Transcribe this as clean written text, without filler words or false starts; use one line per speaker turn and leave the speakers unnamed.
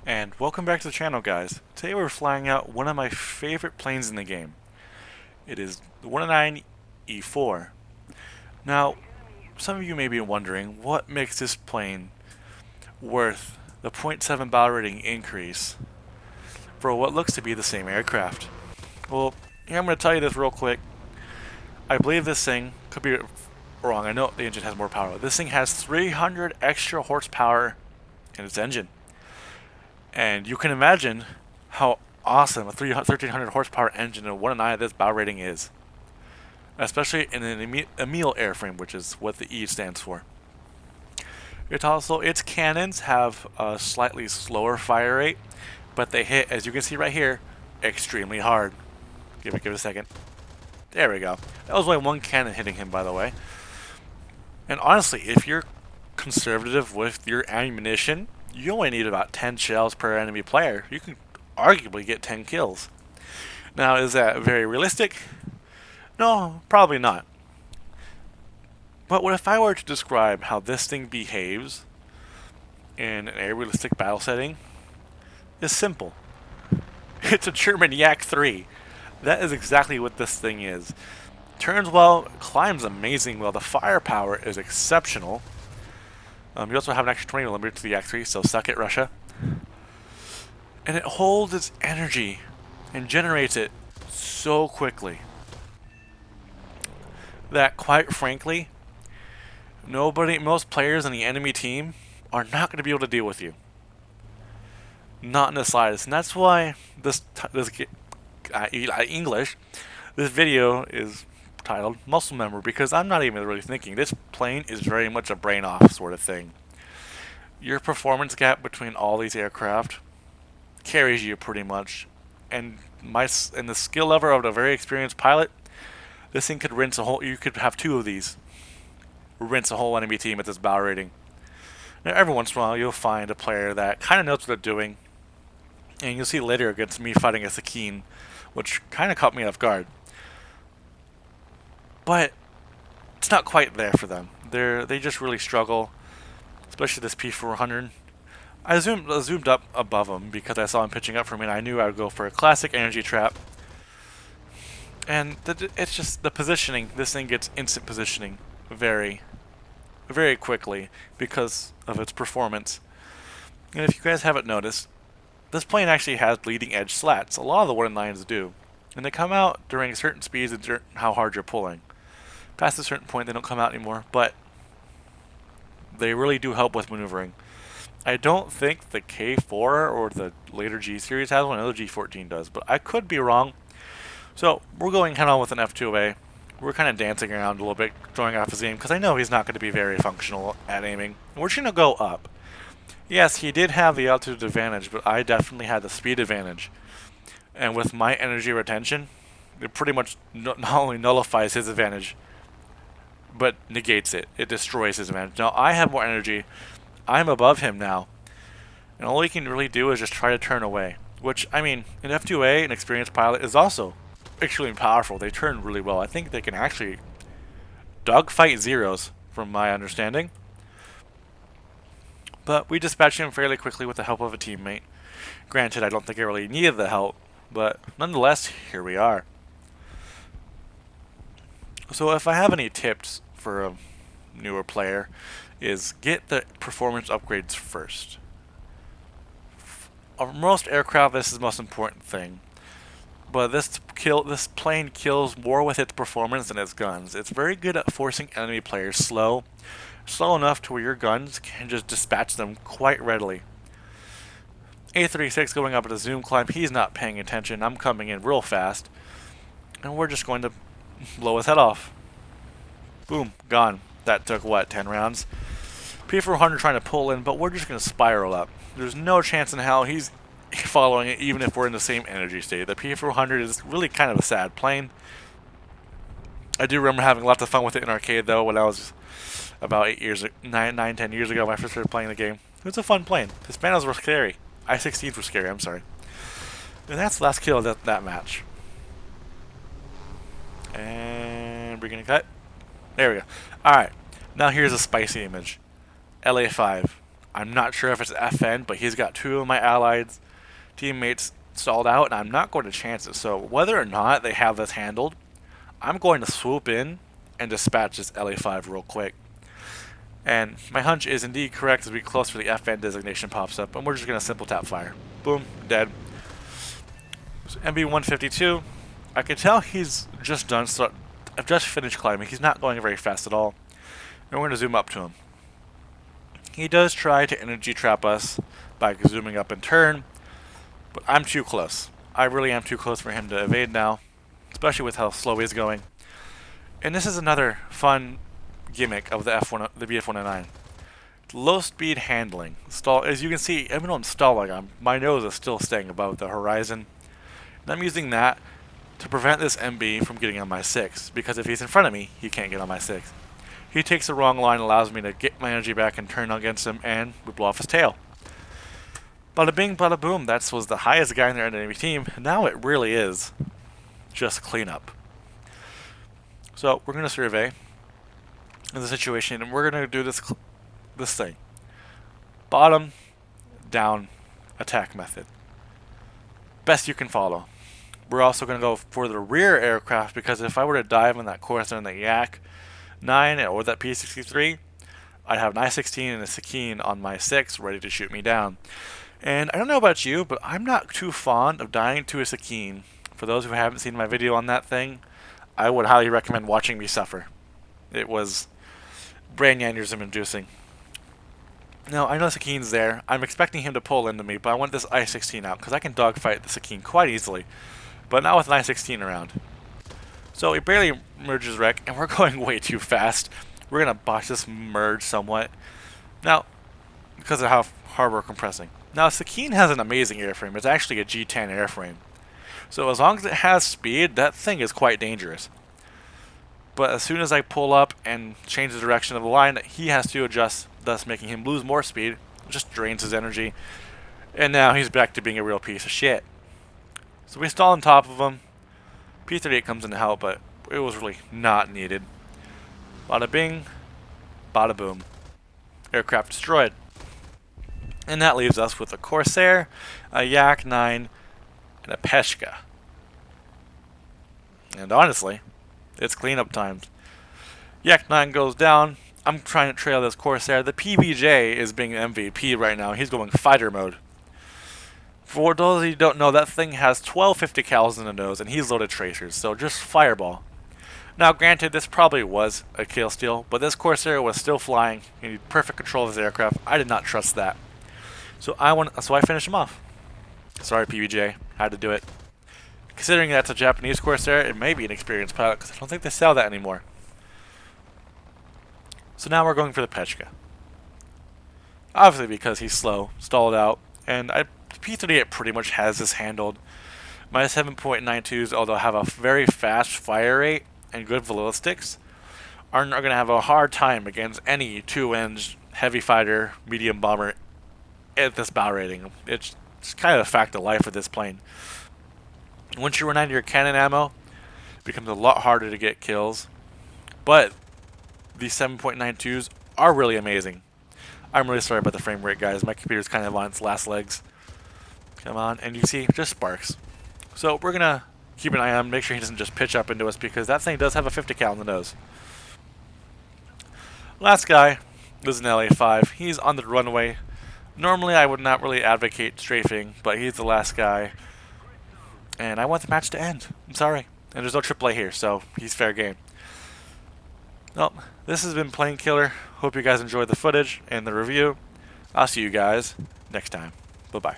And welcome back to the channel, guys. Today we're flying out one of my favorite planes in the game. It is the 109E4. Now, some of you may be wondering what makes this plane worth the .7 battle rating increase for what looks to be the same aircraft. Well, here I'm going to tell you this real quick. I believe this thing could be wrong. I know the engine has more power. This thing has 300 extra horsepower in its engine. And you can imagine how awesome a 1300 horsepower engine and 1.9 of this battle rating is. Especially in an Emil airframe, which is what the E stands for. Its cannons have a slightly slower fire rate, but they hit, as you can see right here, extremely hard. Give it a second. There we go. That was only one cannon hitting him, by the way. And honestly, if you're conservative with your ammunition, you only need about 10 shells per enemy player. You can arguably get 10 kills. Now, is that very realistic? No, probably not. But what if I were to describe how this thing behaves in a realistic battle setting? It's simple. It's a German Yak 3. That is exactly what this thing is. Turns well, climbs amazing well. The firepower is exceptional. You also have an extra 20mm to the Yak 3, so suck it, Russia. And it holds its energy and generates it so quickly that, quite frankly, most players in the enemy team are not going to be able to deal with you. Not in the slightest. And that's why this video is titled Muscle Memory, because I'm not even really thinking. This plane is very much a brain off sort of thing. Your performance gap between all these aircraft carries you pretty much, and the skill level of a very experienced pilot, this thing could rinse a whole. You could have two of these, rinse a whole enemy team at this battle rating. Now, every once in a while, you'll find a player that kind of knows what they're doing, and you'll see later against me fighting a Sakine, which kind of caught me off guard. But it's not quite there for them. They just really struggle, especially this P400. I zoomed up above him because I saw him pitching up for me, and I knew I would go for a classic energy trap. And it's just the positioning. This thing gets instant positioning very, very quickly because of its performance. And if you guys haven't noticed, this plane actually has leading edge slats. A lot of the 1.9s do, and they come out during certain speeds and how hard you're pulling. Past a certain point, they don't come out anymore, but they really do help with maneuvering. I don't think the K4 or the later G series has one. I know the G14 does, but I could be wrong. So we're going head on with an F2A. We're kind of dancing around a little bit, throwing off his aim, because I know he's not going to be very functional at aiming. And we're just going to go up. Yes, he did have the altitude advantage, but I definitely had the speed advantage. And with my energy retention, it pretty much not only nullifies his advantage, but negates it. It destroys his advantage. Now, I have more energy. I'm above him now. And all he can really do is just try to turn away. Which, I mean, an F2A, an experienced pilot, is also extremely powerful. They turn really well. I think they can actually dogfight zeros, from my understanding. But we dispatched him fairly quickly with the help of a teammate. Granted, I don't think I really needed the help, but nonetheless, here we are. So if I have any tips for a newer player, is get the performance upgrades first. For most aircraft, this is the most important thing. But this plane kills more with its performance than its guns. It's very good at forcing enemy players slow enough to where your guns can just dispatch them quite readily. A36 going up at a zoom climb, he's not paying attention. I'm coming in real fast, and we're just going to blow his head off. Boom, gone. That took, what, 10 rounds? P400 trying to pull in, but we're just going to spiral up. There's no chance in hell he's following it, even if we're in the same energy state. The P400 is really kind of a sad plane. I do remember having lots of fun with it in arcade, though, when I was about 10 years ago when I first started playing the game. It was a fun plane. Hispanos were scary. I-16s were scary, I'm sorry. And that's the last kill of that match. And we're going to cut. There we go. Alright, now here's a spicy image. LA5. I'm not sure if it's FN, but he's got two of my allies teammates stalled out, and I'm not going to chance it. So whether or not they have this handled, I'm going to swoop in and dispatch this LA5 real quick. And my hunch is indeed correct as we get close to the FN designation pops up, and we're just going to simple tap fire. Boom, dead. So MB152, I can tell he's just done, so I've just finished climbing. He's not going very fast at all. And we're going to zoom up to him. He does try to energy trap us by zooming up in turn, but I'm too close. I really am too close for him to evade now, especially with how slow he's going. And this is another fun gimmick of the BF-109. Low speed handling. Stall, as you can see, even though I'm stalling, my nose is still staying above the horizon. And I'm using that to prevent this MB from getting on my 6, because if he's in front of me, he can't get on my 6. He takes the wrong line, allows me to get my energy back and turn against him, and we blow off his tail. Bada bing, bada boom, that was the highest guy in their enemy team. Now it really is just cleanup. So we're going to survey the situation, and we're going to do this thing. Bottom, down, attack method. Best you can follow. We're also going to go for the rear aircraft, because if I were to dive in that Corsair and the Yak 9 or that P-63, I'd have an I-16 and a Sakine on my 6 ready to shoot me down. And I don't know about you, but I'm not too fond of dying to a Sakine. For those who haven't seen my video on that thing, I would highly recommend watching me suffer. It was brain aneurysm inducing. Now, I know Sakine's there. I'm expecting him to pull into me, but I want this I-16 out, because I can dogfight the Sakine quite easily. But not with an I-16 around. So it barely merges wreck, and we're going way too fast. We're going to botch this merge somewhat. Now, because of how hard we're compressing. Now, Sakine has an amazing airframe. It's actually a G10 airframe. So as long as it has speed, that thing is quite dangerous. But as soon as I pull up and change the direction of the line, he has to adjust, thus making him lose more speed. It just drains his energy. And now he's back to being a real piece of shit. So we stall on top of him. P-38 comes in to help, but it was really not needed. Bada bing, bada boom. Aircraft destroyed. And that leaves us with a Corsair, a Yak 9, and a Peshka. And honestly, it's cleanup time. Yak 9 goes down. I'm trying to trail this Corsair. The PBJ is being MVP right now. He's going fighter mode. For those of you who don't know, that thing has 12 50 cals in the nose, and he's loaded tracers, so just fireball. Now, granted, this probably was a kill steal, but this Corsair was still flying. He had perfect control of his aircraft. I did not trust that. So I finished him off. Sorry, PBJ. Had to do it. Considering that's a Japanese Corsair, it may be an experienced pilot, because I don't think they sell that anymore. So now we're going for the Peshka. Obviously because he's slow, stalled out, and P-38 pretty much has this handled. My 7.92s, although have a very fast fire rate and good ballistics, are going to have a hard time against any two-inch heavy fighter, medium bomber at this bow rating. It's kind of a fact of life with this plane. Once you run out of your cannon ammo, it becomes a lot harder to get kills. But these 7.92s are really amazing. I'm really sorry about the frame rate, guys. My computer's kind of on its last legs. Come on, and you see, just sparks. So we're going to keep an eye on him, make sure he doesn't just pitch up into us, because that thing does have a 50 cal in the nose. Last guy is an LA5. He's on the runway. Normally I would not really advocate strafing, but he's the last guy. And I want the match to end. I'm sorry. And there's no AAA here, so he's fair game. Well, this has been Plane Killer. Hope you guys enjoyed the footage and the review. I'll see you guys next time. Bye-bye.